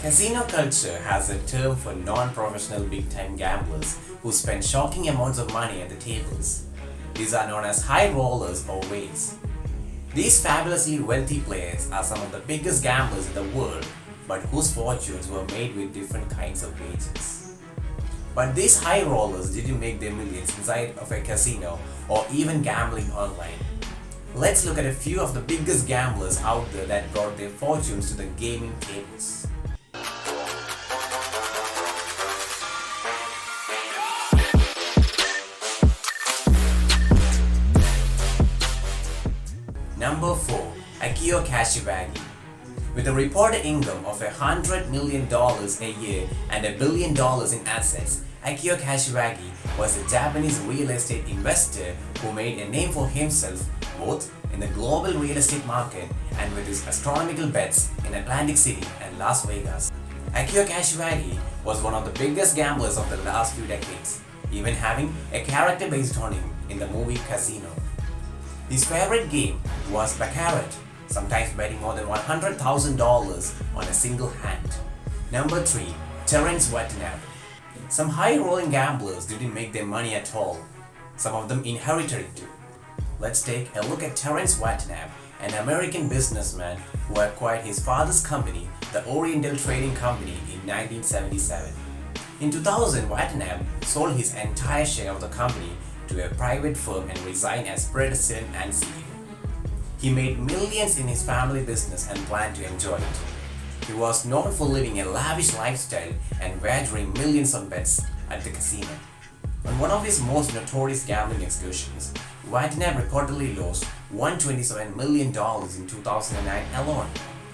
Casino culture has a term for non-professional big-time gamblers who spend shocking amounts of money at the tables. These are known as high rollers or whales. These fabulously wealthy players are some of the biggest gamblers in the world, but whose fortunes were made with different kinds of wagers. But these high rollers didn't make their millions inside of a casino or even gambling online. Let's look at a few of the biggest gamblers out there that brought their fortunes to the gaming tables. Number 4. Akira Kashiwagi. With a reported income of $100 million a year and $1 billion in assets, Akira Kashiwagi was a Japanese real estate investor who made a name for himself both in the global real estate market and with his astronomical bets in Atlantic City and Las Vegas. Akira Kashiwagi was one of the biggest gamblers of the last few decades, even having a character based on him in the movie Casino. His favorite game was baccarat, sometimes betting more than $100,000 on a single hand. Number 3. Terrence Whitney. Some high-rolling gamblers didn't make their money at all. Some of them inherited it too. Let's take a look at Terrence Whitney, an American businessman who acquired his father's company, the Oriental Trading Company, in 1977. In 2000, Whitney sold his entire share of the company to a private firm and resigned as president and CEO. He made millions in his family business and planned to enjoy it. He was known for living a lavish lifestyle and wagering millions on bets at the casino. On one of his most notorious gambling excursions, Whitney reportedly lost $127 million in 2009 alone,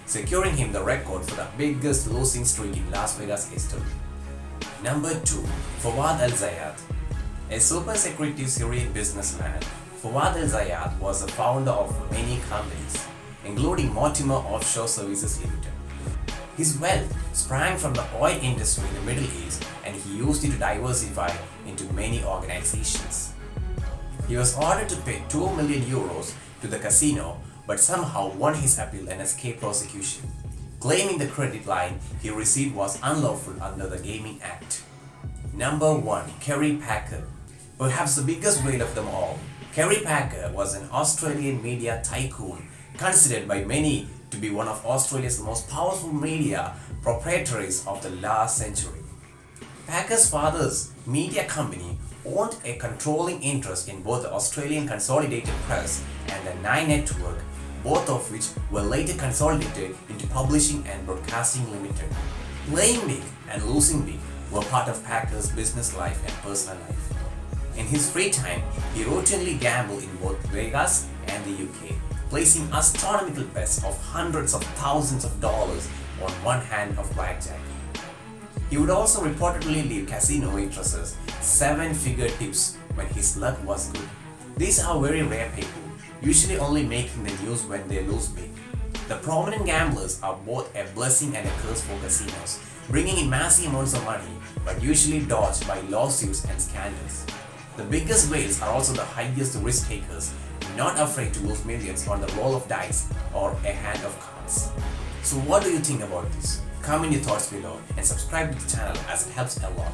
securing him the record for the biggest losing streak in Las Vegas history. Number 2. Fawad Al-Zahat. A super secretive Syrian businessman, Fawad Al-Zahat was the founder of many companies, including Mortimer Offshore Services Limited. His wealth sprang from the oil industry in the Middle East, and he used it to diversify into many organizations. He was ordered to pay 2 million euros to the casino, but somehow won his appeal and escaped prosecution, claiming the credit line he received was unlawful under the Gaming Act. Number 1. Kerry Packer. Perhaps the biggest whale of them all, Kerry Packer was an Australian media tycoon considered by many to be one of Australia's most powerful media proprietaries of the last century. Packer's father's media company owned a controlling interest in both the Australian Consolidated Press and the Nine Network, both of which were later consolidated into Publishing and Broadcasting Limited. Playing big and losing big were part of Packer's business life and personal life. In his free time, he routinely gambled in both Vegas and the UK, placing astronomical bets of hundreds of thousands of dollars on one hand of blackjack. He would also reportedly leave casino waitresses 7-figure tips when his luck was good. These are very rare people, usually only making the news when they lose big. The prominent gamblers are both a blessing and a curse for casinos, bringing in massive amounts of money, but usually dodged by lawsuits and scandals. The biggest whales are also the highest risk takers, not afraid to lose millions on the roll of dice or a hand of cards. So what do you think about this? Comment your thoughts below and subscribe to the channel as it helps a lot.